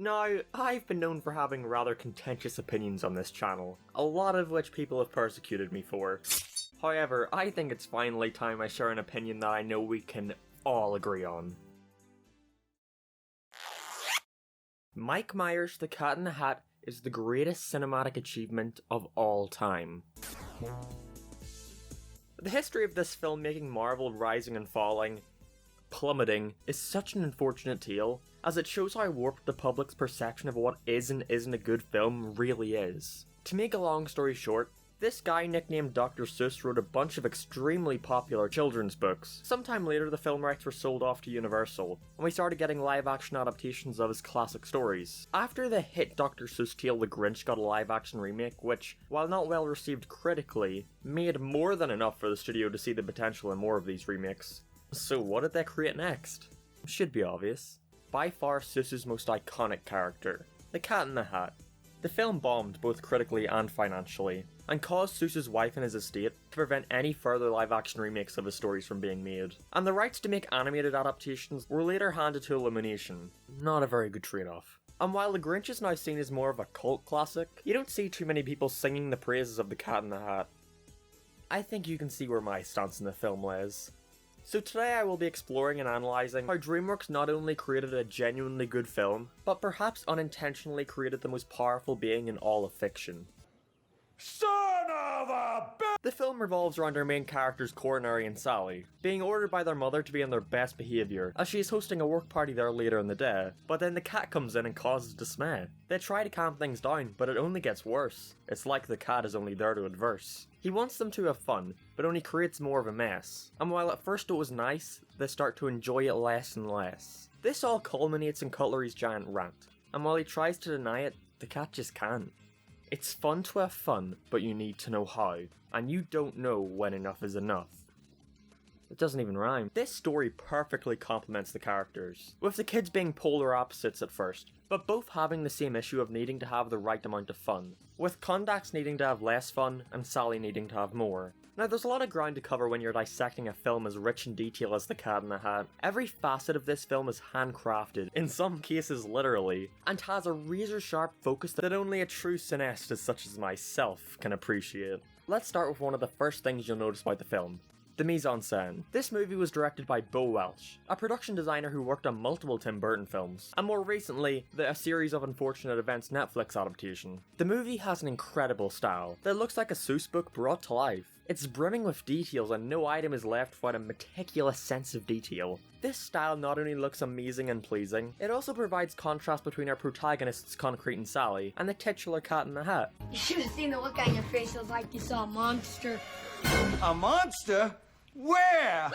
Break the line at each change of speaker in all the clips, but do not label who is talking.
Now, I've been known for having rather contentious opinions on this channel, a lot of which people have persecuted me for. However, I think it's finally time I share an opinion that I know we can all agree on. Mike Myers' The Cat in the Hat is the greatest cinematic achievement of all time. The history of this filmmaking marvel rising and falling, plummeting, is such an unfortunate tale, as it shows how warped the public's perception of what is and isn't a good film really is. To make a long story short, this guy nicknamed Dr. Seuss wrote a bunch of extremely popular children's books. Sometime later the film rights were sold off to Universal, and we started getting live-action adaptations of his classic stories. After the hit Dr. Seuss tale The Grinch got a live-action remake which, while not well received critically, made more than enough for the studio to see the potential in more of these remakes. So what did they create next? Should be obvious. By far Seuss's most iconic character, the Cat in the Hat. The film bombed both critically and financially, and caused Seuss's wife and his estate to prevent any further live-action remakes of his stories from being made. And the rights to make animated adaptations were later handed to Illumination. Not a very good trade-off. And while The Grinch is now seen as more of a cult classic, you don't see too many people singing the praises of the Cat in the Hat. I think you can see where my stance in the film lays. So today I will be exploring and analysing how DreamWorks not only created a genuinely good film, but perhaps unintentionally created the most powerful being in all of fiction. Son of a bitch! The film revolves around our main characters Coronary and Sally, being ordered by their mother to be on their best behaviour, as she is hosting a work party there later in the day, but then the cat comes in and causes dismay. They try to calm things down, but it only gets worse. It's like the cat is only there to adverse. He wants them to have fun, but only creates more of a mess. And while at first it was nice, they start to enjoy it less and less. This all culminates in Cutlery's giant rant, and while he tries to deny it, the cat just can't. It's fun to have fun, but you need to know how, and you don't know when enough is enough. It doesn't even rhyme. This story perfectly complements the characters, with the kids being polar opposites at first, but both having the same issue of needing to have the right amount of fun, with Kondax needing to have less fun and Sally needing to have more. Now there's a lot of ground to cover when you're dissecting a film as rich in detail as The Cat in the Hat. Every facet of this film is handcrafted, in some cases literally, and has a razor sharp focus that only a true cineast such as myself can appreciate. Let's start with one of the first things you'll notice about the film. The Mise-en-scène. This movie was directed by Bo Welch, a production designer who worked on multiple Tim Burton films, and more recently, A Series of Unfortunate Events Netflix adaptation. The movie has an incredible style that looks like a Seuss book brought to life. It's brimming with details and no item is left without a meticulous sense of detail. This style not only looks amazing and pleasing, it also provides contrast between our protagonists Concrete and Sally, and the titular Cat in the Hat.
You should have seen the look on your face. It was like you saw a monster.
A monster? Where?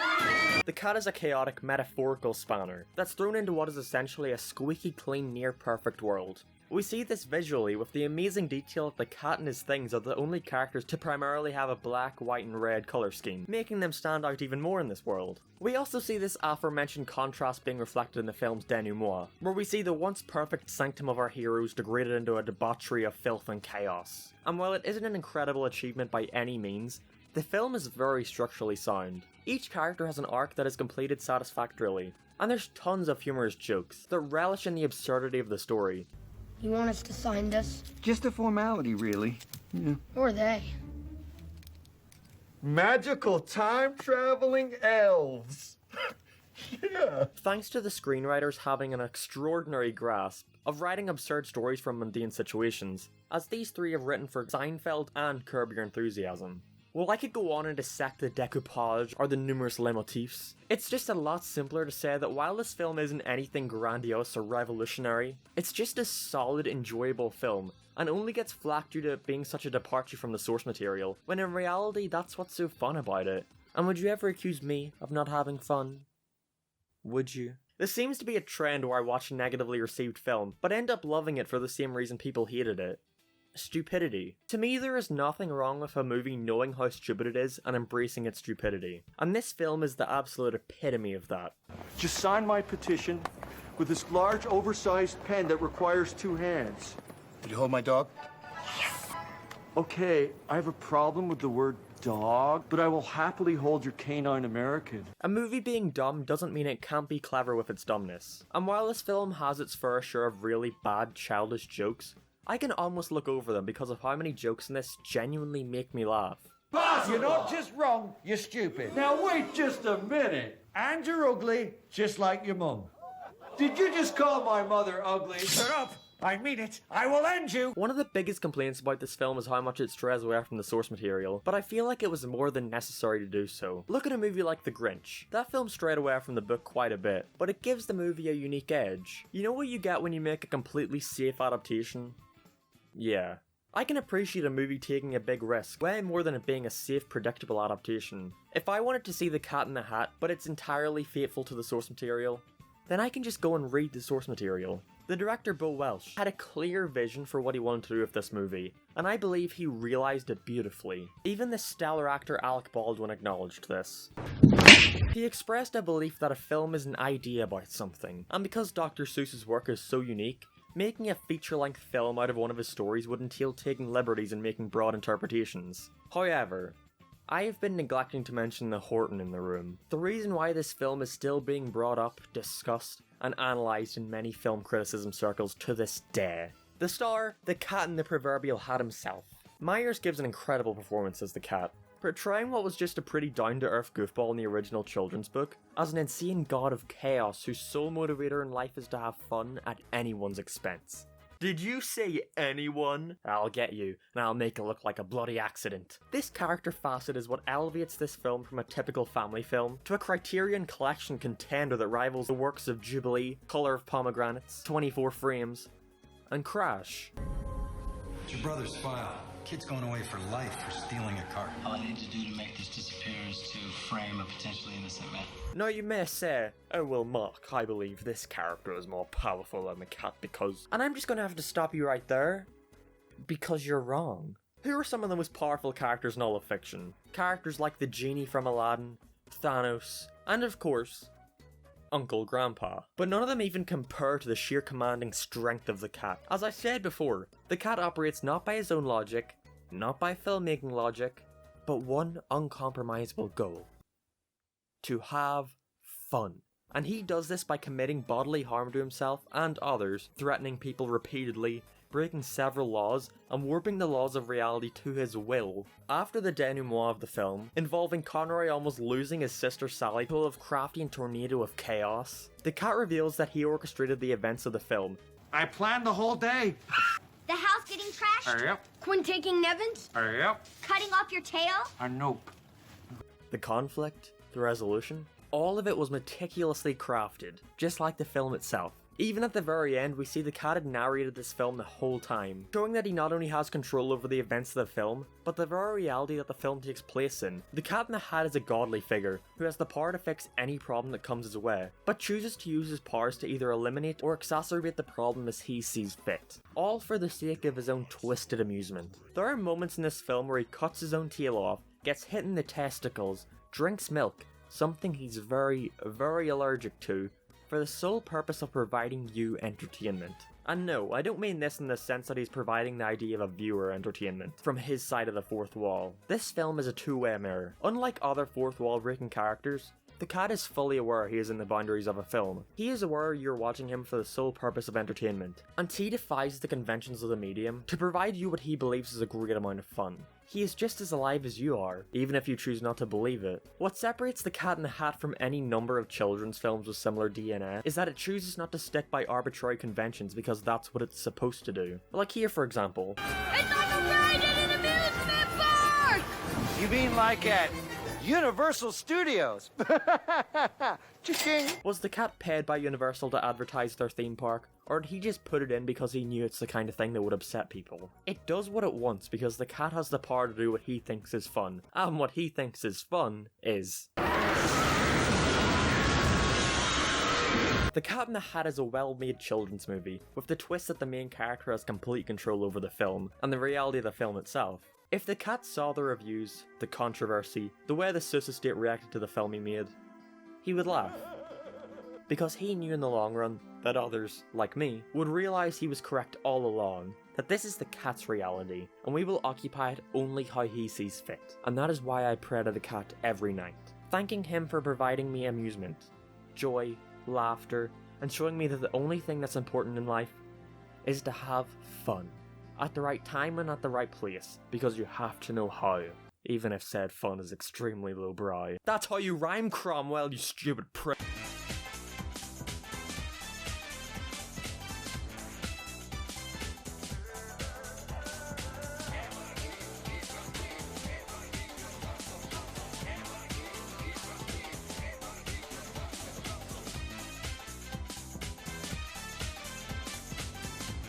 The cat is a chaotic, metaphorical spanner that's thrown into what is essentially a squeaky clean, near-perfect world. We see this visually with the amazing detail that the cat and his things are the only characters to primarily have a black, white and red colour scheme, making them stand out even more in this world. We also see this aforementioned contrast being reflected in the film's denouement, where we see the once perfect sanctum of our heroes degraded into a debauchery of filth and chaos. And while it isn't an incredible achievement by any means, the film is very structurally sound. Each character has an arc that is completed satisfactorily, and there's tons of humorous jokes that relish in the absurdity of the story.
You want us to sign this?
Just a formality, really. Yeah.
Who are they?
Magical time-traveling elves. Yeah.
Thanks to the screenwriters having an extraordinary grasp of writing absurd stories from mundane situations, as these three have written for Seinfeld and Curb Your Enthusiasm. Well, I could go on and dissect the decoupage or the numerous leitmotifs. It's just a lot simpler to say that while this film isn't anything grandiose or revolutionary, it's just a solid, enjoyable film, and only gets flack due to it being such a departure from the source material, when in reality that's what's so fun about it. And would you ever accuse me of not having fun? Would you? This seems to be a trend where I watch a negatively received film, but end up loving it for the same reason people hated it. Stupidity. To me, there is nothing wrong with a movie knowing how stupid it is and embracing its stupidity. And this film is the absolute epitome of that.
Just sign my petition with this large, oversized pen that requires 2 hands.
Did you hold my dog?
Okay, I have a problem with the word dog, but I will happily hold your canine American.
A movie being dumb doesn't mean it can't be clever with its dumbness. And while this film has its fair share of really bad, childish jokes, I can almost look over them because of how many jokes in this genuinely make me laugh.
You're not just wrong, you're stupid.
Now wait just a minute.
And you're ugly, just like your mum.
Did you just call my mother ugly?
Shut up! I mean it! I will end you!
One of the biggest complaints about this film is how much it strays away from the source material, but I feel like it was more than necessary to do so. Look at a movie like The Grinch. That film strayed away from the book quite a bit, but it gives the movie a unique edge. You know what you get when you make a completely safe adaptation? Yeah. I can appreciate a movie taking a big risk, way more than it being a safe, predictable adaptation. If I wanted to see The Cat in the Hat, but it's entirely faithful to the source material, then I can just go and read the source material. The director, Bo Welsh, had a clear vision for what he wanted to do with this movie, and I believe he realised it beautifully. Even the stellar actor Alec Baldwin acknowledged this. He expressed a belief that a film is an idea about something, and because Dr. Seuss's work is so unique, making a feature-length film out of one of his stories would entail taking liberties and making broad interpretations. However, I have been neglecting to mention the Horton in the room. The reason why this film is still being brought up, discussed, and analysed in many film criticism circles to this day. The star, the cat in the proverbial hat himself. Myers gives an incredible performance as the cat, portraying what was just a pretty down-to-earth goofball in the original children's book as an insane god of chaos whose sole motivator in life is to have fun at anyone's expense. Did you say anyone? I'll get you, and I'll make it look like a bloody accident. This character facet is what elevates this film from a typical family film to a Criterion Collection contender that rivals the works of Jubilee, Color of Pomegranates, 24 Frames, and Crash.
It's your brother's file. Kid's going away for life for stealing a car.
All I need to do to make this disappear is to frame a potentially innocent man.
Now you may say, oh well Mark, I believe this character is more powerful than the cat because... And I'm just gonna have to stop you right there, because you're wrong. Who are some of the most powerful characters in all of fiction? Characters like the genie from Aladdin, Thanos, and of course, Uncle Grandpa. But none of them even compare to the sheer commanding strength of the cat. As I said before, the cat operates not by his own logic, not by filmmaking logic, but one uncompromisable goal. To have fun. And he does this by committing bodily harm to himself and others, threatening people repeatedly, breaking several laws, and warping the laws of reality to his will. After the denouement of the film, involving Conroy almost losing his sister Sally full of crafty and tornado of chaos, the cat reveals that he orchestrated the events of the film.
I planned the whole day.
The house getting trashed?
Yep.
Quinn taking Nevins?
Yep.
Cutting off your tail?
Nope.
The conflict, the resolution, all of it was meticulously crafted, just like the film itself. Even at the very end, we see the cat had narrated this film the whole time, showing that he not only has control over the events of the film, but the very reality that the film takes place in. The Cat in the Hat is a godly figure, who has the power to fix any problem that comes his way, but chooses to use his powers to either eliminate or exacerbate the problem as he sees fit, all for the sake of his own twisted amusement. There are moments in this film where he cuts his own tail off, gets hit in the testicles, drinks milk, something he's very, very allergic to, for the sole purpose of providing you entertainment. And no, I don't mean this in the sense that he's providing the idea of a viewer entertainment from his side of the fourth wall. This film is a two-way mirror. Unlike other fourth wall breaking characters, the cat is fully aware he is in the boundaries of a film. He is aware you're watching him for the sole purpose of entertainment, and he defies the conventions of the medium to provide you what he believes is a great amount of fun. He is just as alive as you are, even if you choose not to believe it. What separates The Cat in the Hat from any number of children's films with similar DNA is that it chooses not to stick by arbitrary conventions because that's what it's supposed to do. Like here, for example.
It's like a ride in an amusement park!
You mean like at Universal Studios? Cha-ching!
Was the cat paid by Universal to advertise their theme park, or did he just put it in because he knew it's the kind of thing that would upset people? It does what it wants because the cat has the power to do what he thinks is fun, and what he thinks is fun is... The Cat in the Hat is a well-made children's movie, with the twist that the main character has complete control over the film, and the reality of the film itself. If the cat saw the reviews, the controversy, the way the Seuss estate reacted to the film he made, he would laugh. Because he knew in the long run that others, like me, would realise he was correct all along, that this is the cat's reality, and we will occupy it only how he sees fit. And that is why I pray to the cat every night, thanking him for providing me amusement, joy, laughter, and showing me that the only thing that's important in life is to have fun. At the right time and at the right place, because you have to know how, even if said fun is extremely lowbrow. That's how you rhyme, Cromwell, you stupid prick.